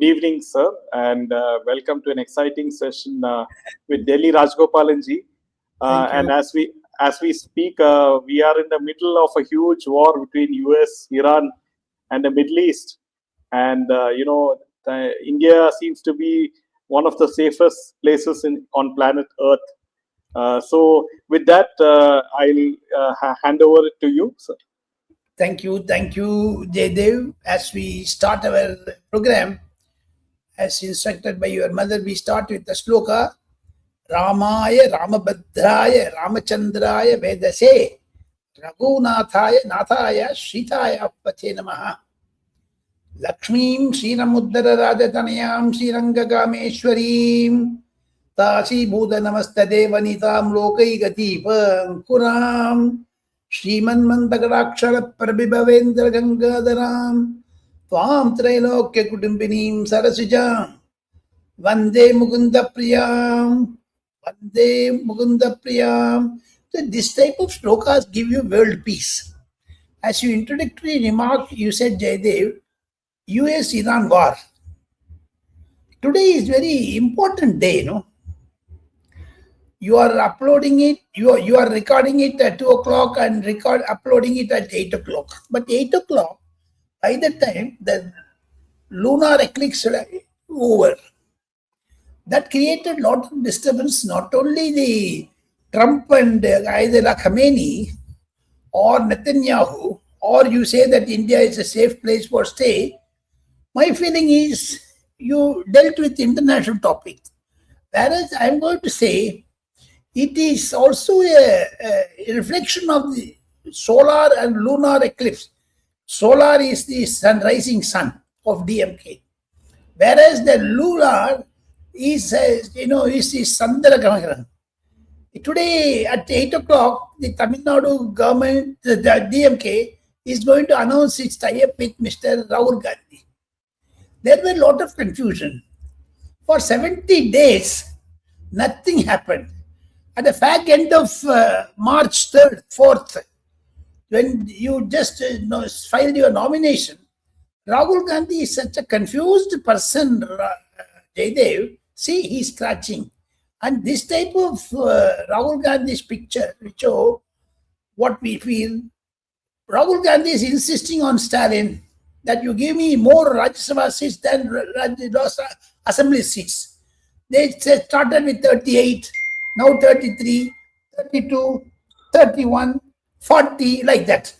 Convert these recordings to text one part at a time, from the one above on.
evening, sir, and welcome to an exciting session with Delhi Rajagopalan ji. And as we speak, we are in the middle of a huge war between US, Iran, and the Middle East. And India seems to be one of the safest places on planet Earth. So, with that, I'll hand over it to you, sir. Thank you, Jaydev. As we start our program, as instructed by your mother, we start with the sloka Ramaya, Ramabhadraya, Ramachandraya, Vedase, Raghunathaya, Nathaya, Sritaya, Apate Namaha. Lakshmim, Srinamuddara Rajatanayam, Srirangagameshwarim, Tasi Buddha Namastadevanitam, Lokai Gatipam, Kuram, Shriman Mandagarakshara Prabhibhavendra Gangadaram, Tvam Trailokya Kudumbinim Sarasijam, Vande Mukunda Priyam, Vande Mukunda Priyam. So this type of slokas give you world peace. As you introductory remark, you said, Jaydev, US-Iran war. Today is very important day, no? You are uploading it, you are recording it at 2 o'clock and uploading it at 8 o'clock. But 8 o'clock, by the time the lunar eclipse over, that created a lot of disturbance, not only the Trump and either Khamenei or Netanyahu, or you say that India is a safe place for stay. My feeling is you dealt with international topics. Whereas I am going to say, it is also a reflection of the solar and lunar eclipse. Solar is the rising sun of DMK, whereas the lunar is the Sandra Graham. Today at 8 o'clock, the Tamil Nadu government, the DMK, is going to announce its tie-up with Mr. Rahul Gandhi. There were a lot of confusion. For 70 days, nothing happened. At the fag end of March 3rd, 4th, when you just filed your nomination, Rahul Gandhi is such a confused person, Jaydev. See, he's scratching. And this type of Rahul Gandhi's picture, which show what we feel, Rahul Gandhi is insisting on Stalin that you give me more Rajya Sabha seats than Assembly seats. They started with 38. Now 33, 32, 31, 40, like that.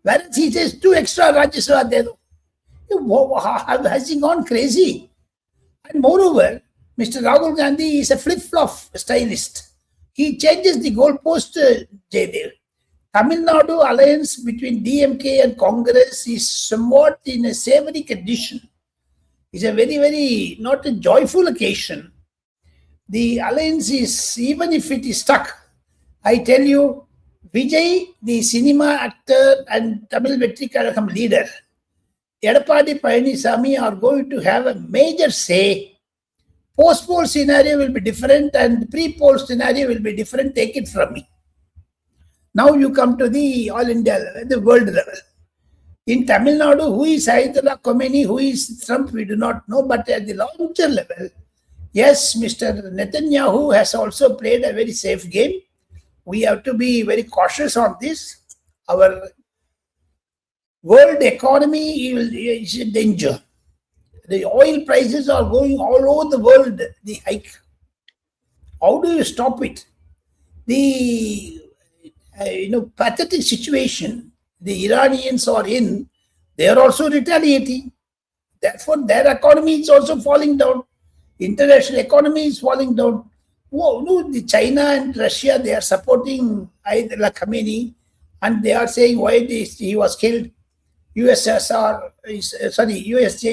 Whereas he says 2 extra Rajya Sabha there. Has he gone crazy? And moreover, Mr. Rahul Gandhi is a flip-flop stylist. He changes the goalpost, Jaydev. Tamil Nadu alliance between DMK and Congress is somewhat in a savory condition. It's a very, very, not a joyful occasion. The alliance is, even if it is stuck, I tell you, Vijay, the cinema actor and Tamil Vetri Kazhagam leader, Edappadi Palaniswamy are going to have a major say. Post-poll scenario will be different and pre-poll scenario will be different. Take it from me. Now you come to the all India level, the world level. In Tamil Nadu, who is Ayatollah Khomeini, who is Trump, we do not know. But at the larger level, yes, Mr. Netanyahu has also played a very safe game. We have to be very cautious on this. Our world economy is in danger. The oil prices are going all over the world, the hike. How do you stop it? The pathetic situation the Iranians are in, they are also retaliating. Therefore, their economy is also falling down. International economy is falling down. The China and Russia, they are supporting Ayatollah Khamenei, and they are saying why he was killed. USA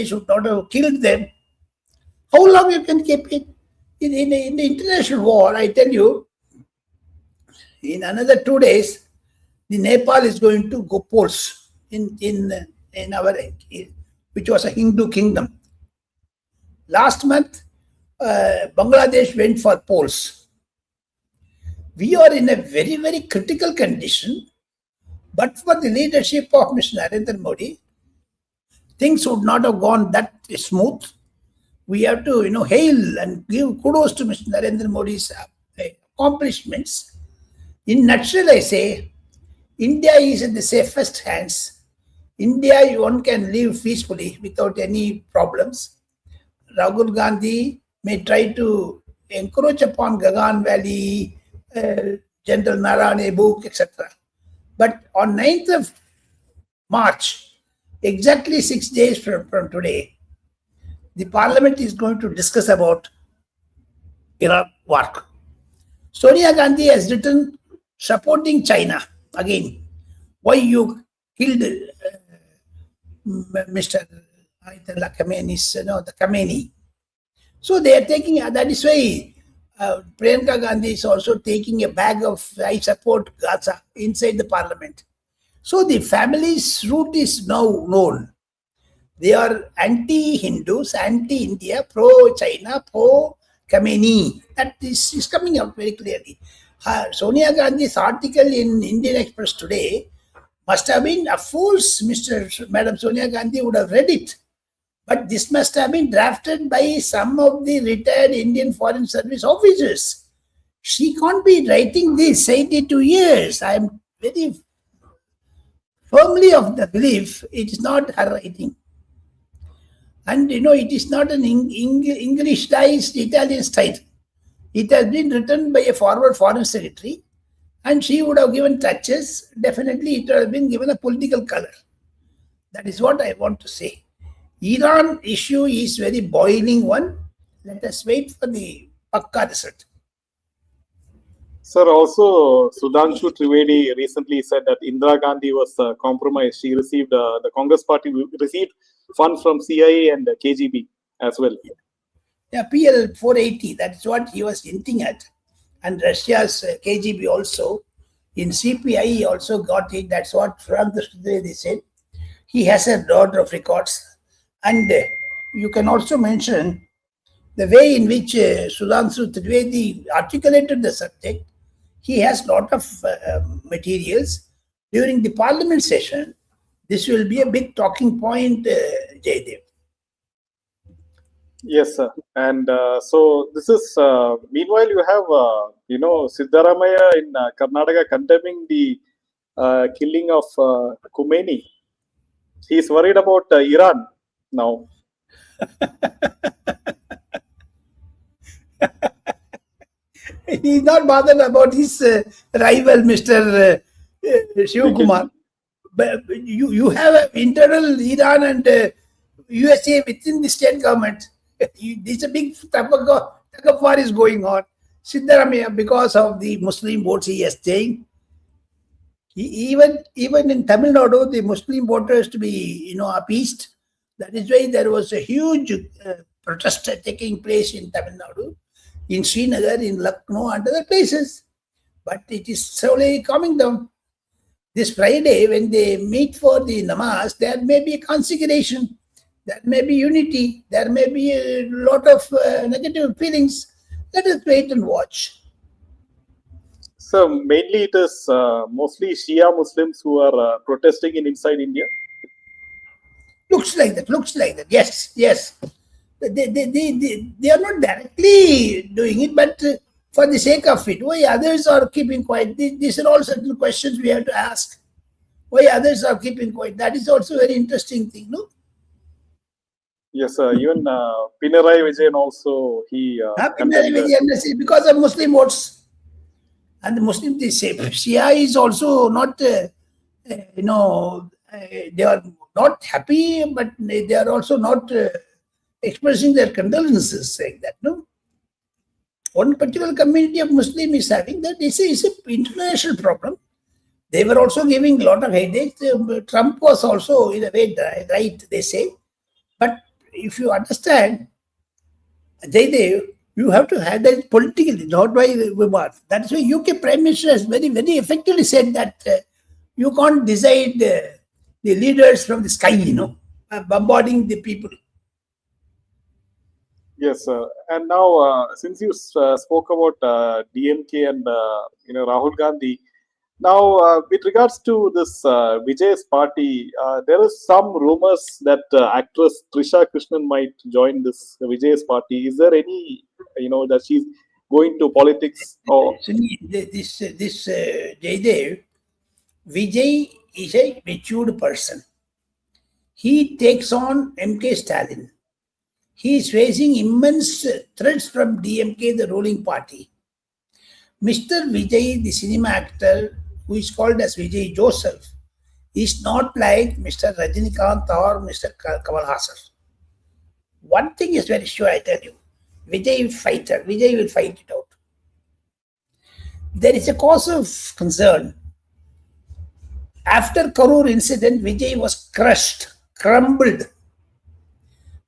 should not have killed them. How long you can keep it? In the international war, I tell you, in another 2 days, the Nepal is going to go polls in our, which was a Hindu kingdom. Last month, Bangladesh went for polls. We are in a very, very critical condition. But for the leadership of Mr. Narendra Modi, things would not have gone that smooth. we have to, hail and give kudos to Mr. Narendra Modi's accomplishments. In nutshell, I say, India is in the safest hands. India, one can live peacefully without any problems. Rahul Gandhi may try to encroach upon Gagan Valley, General Narane book, etc. But on 9th of March, exactly 6 days from today, the parliament is going to discuss about Iraq war. Sonia Gandhi has written supporting China again. Why you killed Mr. Ayatollah Khamenei's, the Khamenei. So they are taking, that is why Priyanka Gandhi is also taking a bag of I support Gaza inside the parliament. So the family's root is now known. They are anti-Hindus, anti-India, pro-China, pro-Khamenei. That is coming out very clearly. Sonia Gandhi's article in Indian Express today must have been a fool's. Madam Sonia Gandhi would have read it. But this must have been drafted by some of the retired Indian Foreign Service officers. She can't be writing this 82 years. I am very firmly of the belief it is not her writing. And it is not an English-ized Italian style. It has been written by a former foreign secretary, and she would have given touches. Definitely, it would have been given a political color. That is what I want to say. Iran issue is very boiling one. Let us wait for the Pakka result. Sir, also Sudhanshu Trivedi recently said that Indira Gandhi was compromised. She received, the Congress party received funds from CIA and KGB as well. Yeah, PL 480, that's what he was hinting at. And Russia's KGB also. In CPI, he also got it. That's what Frank Trivedi said. He has a lot of records. And you can also mention the way in which Sudhanshu Trivedi articulated the subject. He has a lot of materials. During the parliament session, this will be a big talking point, Jaydev. Yes, sir. And so this is, meanwhile, you have, Siddaramaiah in Karnataka condemning the killing of Khomeini. He's worried about Iran now. He's not bothered about his rival, Mr. Shiv Kumar. But you have an internal Iran and USA within the state government. This a big tug of war is going on. Siddaramaiah, because of the Muslim votes he is saying, even in Tamil Nadu, the Muslim voters to be appeased. That is why there was a huge protest taking place in Tamil Nadu, in Srinagar, in Lucknow, and other places. But it is slowly coming down. This Friday, when they meet for the namaz, there may be a consecration, there may be unity, there may be a lot of negative feelings. Let us wait and watch. So mainly it is mostly Shia Muslims who are protesting inside India. Looks like that. Yes. They are not directly doing it, but for the sake of it. Why others are keeping quiet? These are all certain questions we have to ask. Why others are keeping quiet? That is also a very interesting thing, no? Yes, even Pinarayi Vijayan also, he Pinarayi Vijayan, because of Muslim votes. And the Muslim, they say, Shia is also not, they are not happy, but they are also not expressing their condolences, saying that, no? One particular community of Muslim is having that. They say it's an international problem. They were also giving a lot of headaches. Trump was also, in a way, right, they say. But if you understand, Jaydev, you have to handle it politically, not by Vimar. That's why UK Prime Minister has very, very effectively said that you can't decide the leaders from the sky, bombarding the people. Yes, and now since you spoke about DMK and Rahul Gandhi, Now, with regards to this Vijay's party, there is some rumors that actress Trisha Krishnan might join this Vijay's party. Is there any, that she's going to politics or? Actually, this Jaydev, Vijay is a matured person. He takes on MK Stalin. He is facing immense threats from DMK, the ruling party. Mr. Vijay, the cinema actor, who is called as Vijay Joseph, is not like Mr. Rajinikanth or Mr. Kamal Hassan. One thing is very sure, I tell you. Vijay is fighter. Vijay will fight it out. There is a cause of concern. After Karur incident, Vijay was crushed, crumbled.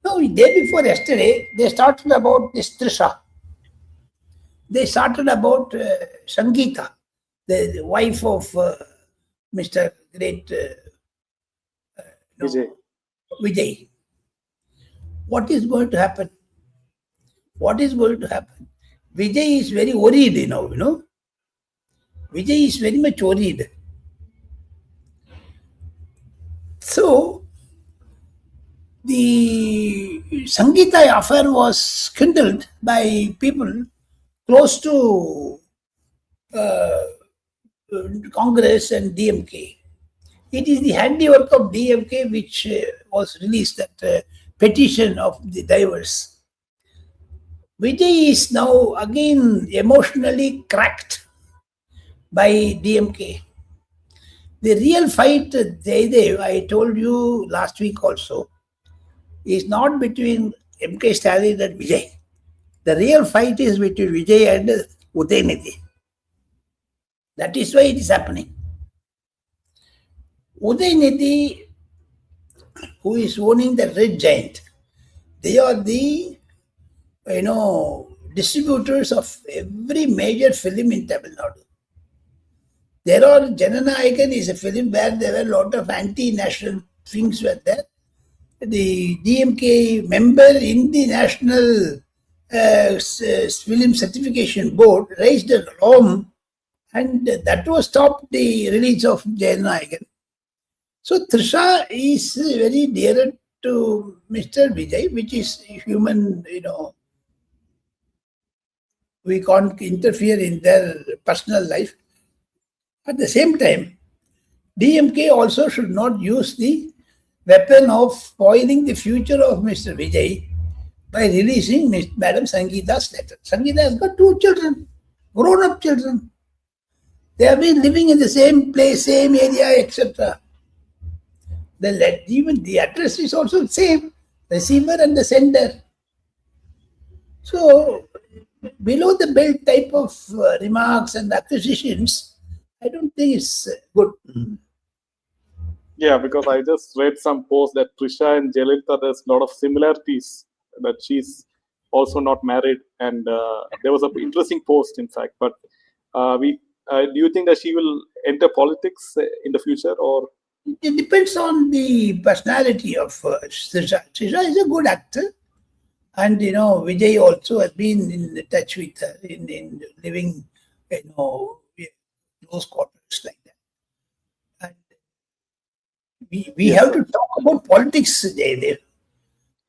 No, the day before yesterday, they started about this Trisha. They started about Sangeeta, the wife of Mr. Great Vijay. Vijay. What is going to happen? What is going to happen? Vijay is very worried now, Vijay is very much worried. So, the Sangeeta affair was kindled by people close to Congress and DMK. It is the handiwork of DMK which was released, that petition of the divorce. Vijay is now again emotionally cracked by DMK. The real fight, Jaydev, I told you last week also, is not between MK Stalin and Vijay. The real fight is between Vijay and Udaynidhi. That is why it is happening. Udaynidhi, who is owning the Red Giant, they are the distributors of every major film in Tamil Nadu. There are Jananayagan is a film where there were a lot of anti-national things were there. The DMK member in the National Film Certification Board raised a alarm, and that was stopped the release of Jananayagan. So Trisha is very dear to Mr. Vijay, which is human, we can't interfere in their personal life. At the same time, DMK also should not use the weapon of spoiling the future of Mr. Vijay by releasing Madam Sangeeta's letter. Sangeeta has got 2 children, grown-up children. They have been living in the same place, same area, etc. Even the address is also the same, receiver and the sender. So, below the belt type of remarks and acquisitions, I don't think it's good. Yeah, because I just read some posts that Trisha and Jayalalitha, there's a lot of similarities, that she's also not married, and there was an interesting post, in fact. But do you think that she will enter politics in the future, or? It depends on the personality of Trisha. Trisha is a good actor, and Vijay also has been in touch with her in living, close quarters like that. And we have to talk about politics, Jaydev.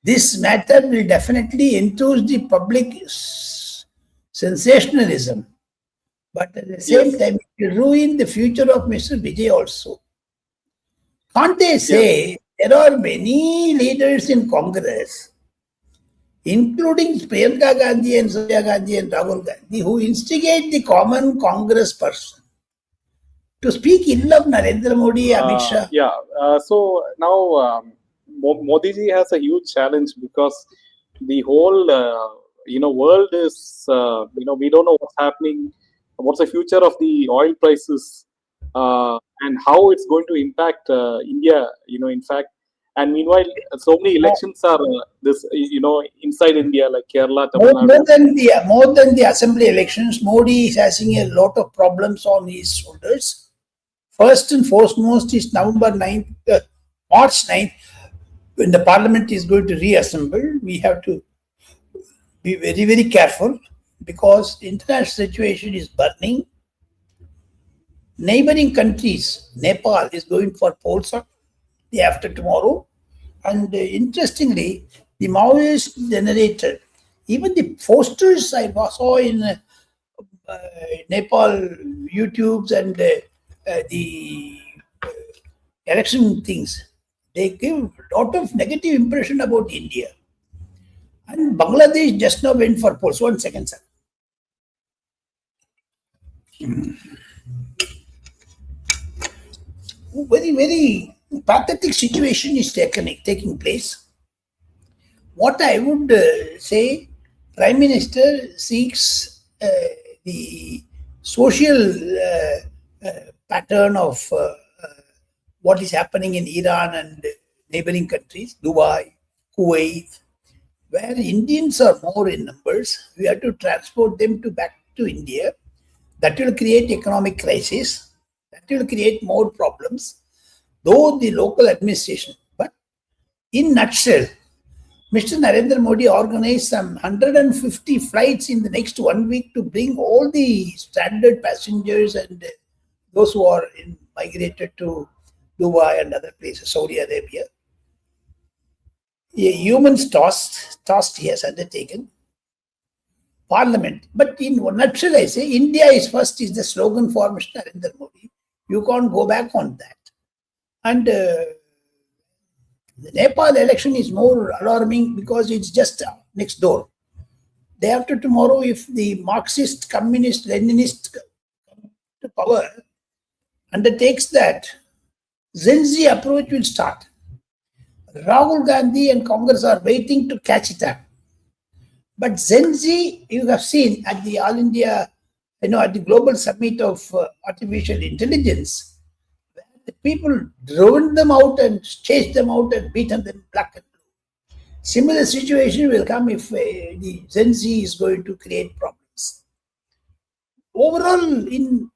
This matter will definitely enthuse the public sensationalism, but at the same time, it will ruin the future of Mr. Vijay also. Can't they say there are many leaders in Congress, including Priyanka Gandhi and Sonia Gandhi and Rahul Gandhi, who instigate the common Congress person to speak ill of Narendra Modi, Amit Shah? So now Modi ji has a huge challenge, because the whole world is we don't know what's happening, what's the future of the oil prices, and how it's going to impact India. In fact, and meanwhile, so many elections are inside India, like Kerala, Tamil Nadu. More than the assembly elections, Modi is having a lot of problems on his shoulders. First and foremost is March 9th, when the parliament is going to reassemble. We have to be very, very careful, because the international situation is burning. Neighboring countries, Nepal is going for polls on day after tomorrow. And interestingly, the Maoist generated, even the posters I saw in Nepal YouTubes and the election things, they give a lot of negative impression about India. And Bangladesh just now went for polls. 1 second, sir. Very pathetic situation is taking place. What I would say, Prime Minister seeks the social pattern of what is happening in Iran and neighboring countries, Dubai, Kuwait, where Indians are more in numbers. We have to transport them back to India. That will create economic crisis. That will create more problems, though the local administration. But in nutshell, Mr. Narendra Modi organized some 150 flights in the next 1 week to bring all the stranded passengers and those who are migrated to Dubai and other places, Saudi Arabia. A human task he has undertaken. Parliament. But in a nutshell, I say India is first is the slogan for Mr. Narendra Modi. You can't go back on that. And the Nepal election is more alarming because it's just next door. Day after tomorrow, if the Marxist, Communist, Leninist come to power, undertakes that, Gen Z approach will start. Rahul Gandhi and Congress are waiting to catch it up. But Gen Z, you have seen at the All India, at the Global Summit of Artificial Intelligence, where the people driven them out and chased them out and beaten them black and blue. Similar situation will come if the Gen Z is going to create problems. Overall, in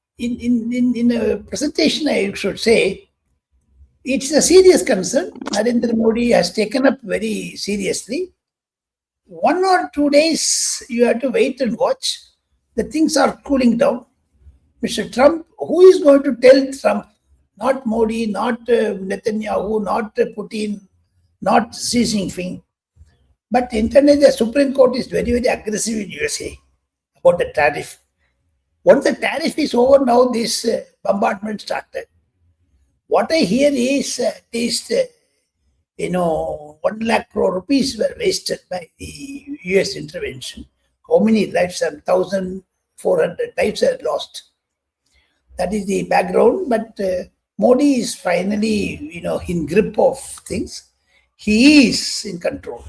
a presentation, I should say, it's a serious concern. Narendra Modi has taken up very seriously. 1 or 2 days, you have to wait and watch. The things are cooling down. Mr. Trump, who is going to tell Trump? Not Modi, not Netanyahu, not Putin, not Xi Jinping. But internationally, the Supreme Court is very aggressive in USA about the tariff. Once the tariff is over, now this bombardment started. What I hear is at least 1 lakh crore rupees were wasted by the US intervention. How many lives? 1,400 lives are lost. That is the background. But Modi is finally, in grip of things. He is in control.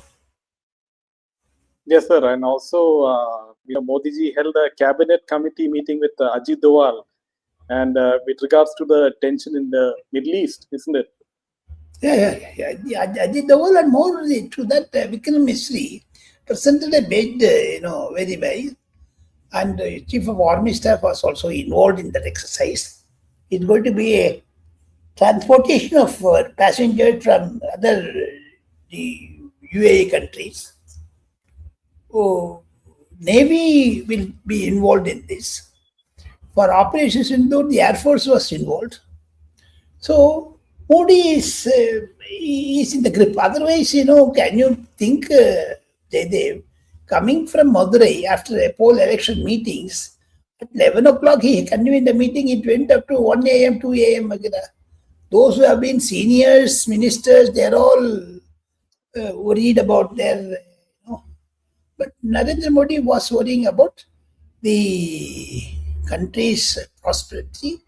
Yes, sir. And also, Modi ji held a cabinet committee meeting with Ajit Doval, and with regards to the tension in the Middle East, isn't it? Yeah. Ajit Doval and more to that, Vikram Misri presented a bid, very well. And Chief of Army Staff was also involved in that exercise. It's going to be a transportation of passengers from the UAE countries. Navy will be involved in this. For Operation Sindoor, the Air Force was involved. So Modi is in the grip. Otherwise, can you think, Jaydev, coming from Madurai after a poll election meetings, at 11 o'clock he convened the meeting, it went up to 1 a.m., 2 a.m. Those who have been seniors, ministers, they're all worried about their, But Narendra Modi was worrying about the country's prosperity.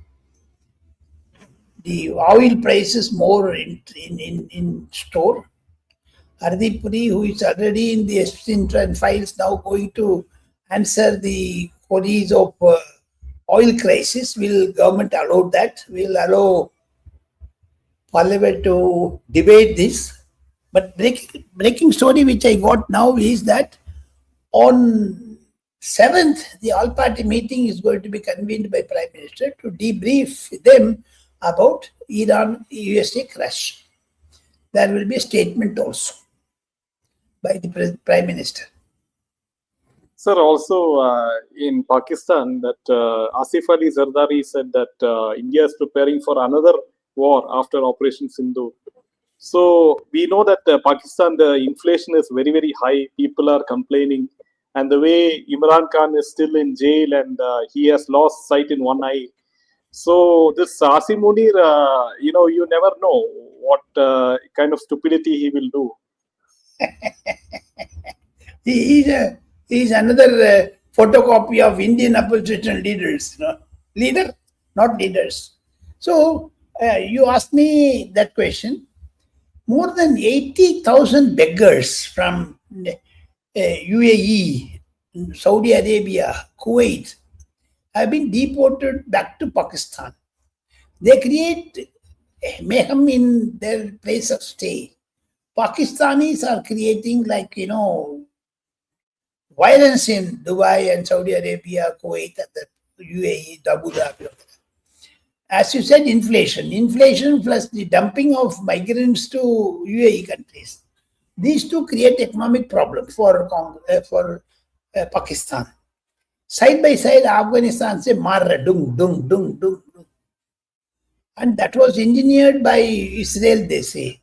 The oil prices more in store. Hardeep Puri, who is already in the Intran files, now going to answer the queries of oil crisis. Will government allow that? Will allow Parliament to debate this? But breaking story which I got now is that on 7th, the all-party meeting is going to be convened by Prime Minister to debrief them about Iran-USA crash. There will be a statement also by the Prime Minister. Sir, also in Pakistan, that Asif Ali Zardari said that India is preparing for another war after Operation Sindhu. So we know that Pakistan, the inflation is very, very high. People are complaining. And the way Imran Khan is still in jail and he has lost sight in one eye. So this Asim Munir, you never know what kind of stupidity he will do. He's another photocopy of Indian opposition leaders. Leader, not leaders. So you asked me that question. More than 80,000 beggars from UAE, Saudi Arabia, Kuwait have been deported back to Pakistan. They create mayhem in their place of stay. Pakistanis are creating, violence in Dubai and Saudi Arabia, Kuwait, and the UAE, Abu Dhabi. As you said, inflation plus the dumping of migrants to UAE countries. These two create economic problems for Pakistan. Side by side, Afghanistan say marra dung dung dung dung, and that was engineered by Israel, they say.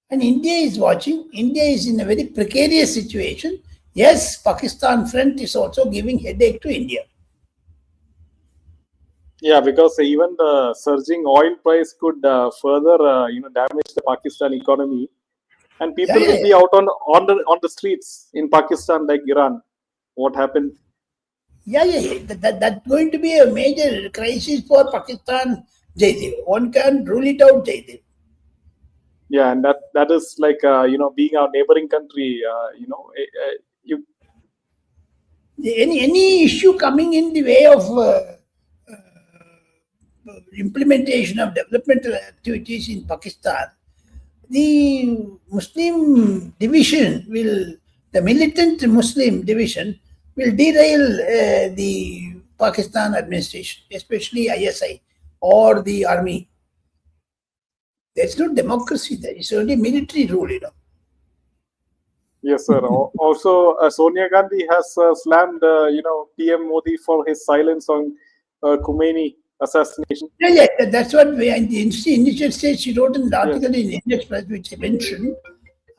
And India is watching. India is in a very precarious situation. Yes, Pakistan front is also giving headache to India. Yeah, because even the surging oil price could further, damage the Pakistan economy, and people will be out on the streets in Pakistan like Iran. What happened? That's going to be a major crisis for Pakistan, Jaidev. One can rule it out, Jaidev. Yeah, and that is like being our neighboring country. Any issue coming in the way of implementation of developmental activities in Pakistan, the Muslim division the militant Muslim division will derail the Pakistan administration, especially ISI or the army. There's no democracy there. It's only military rule, Yes, sir. Also, Sonia Gandhi has slammed, PM Modi for his silence on Khomeini assassination. Yeah, that's what in the initial stage she wrote an article in Indian Express, which I mentioned,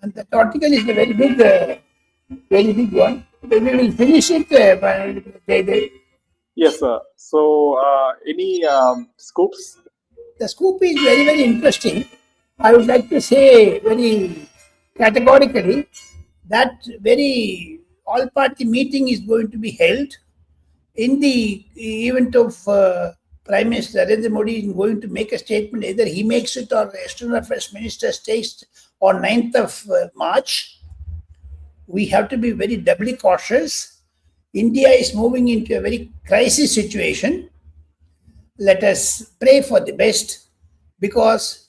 and that article is a very big one. We will finish it by Yes, sir. So, any scoops? The scoop is very, very interesting. I would like to say very categorically that very all-party meeting is going to be held in the event of Prime Minister Narendra Modi is going to make a statement. Either he makes it or the External Affairs Minister stays on 9th of March. We have to be very doubly cautious. India is moving into a very crisis situation. Let us pray for the best, because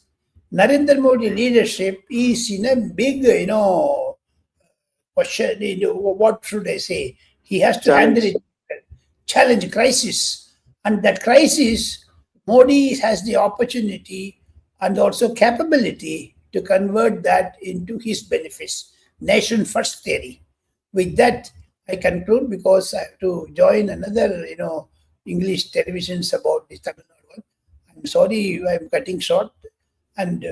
Narendra Modi leadership is in a big, question. What should I say? He has to handle it, challenge, crisis, and that crisis, Modi has the opportunity and also capability to convert that into his benefits. Nation first theory. With that, I conclude, because I have to join another, English televisions about this Tamil Nadu one. I'm sorry I'm cutting short, and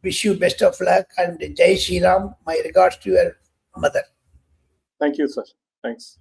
wish you best of luck, and Jai Shri Ram. My regards to your mother. Thank you, sir. Thanks.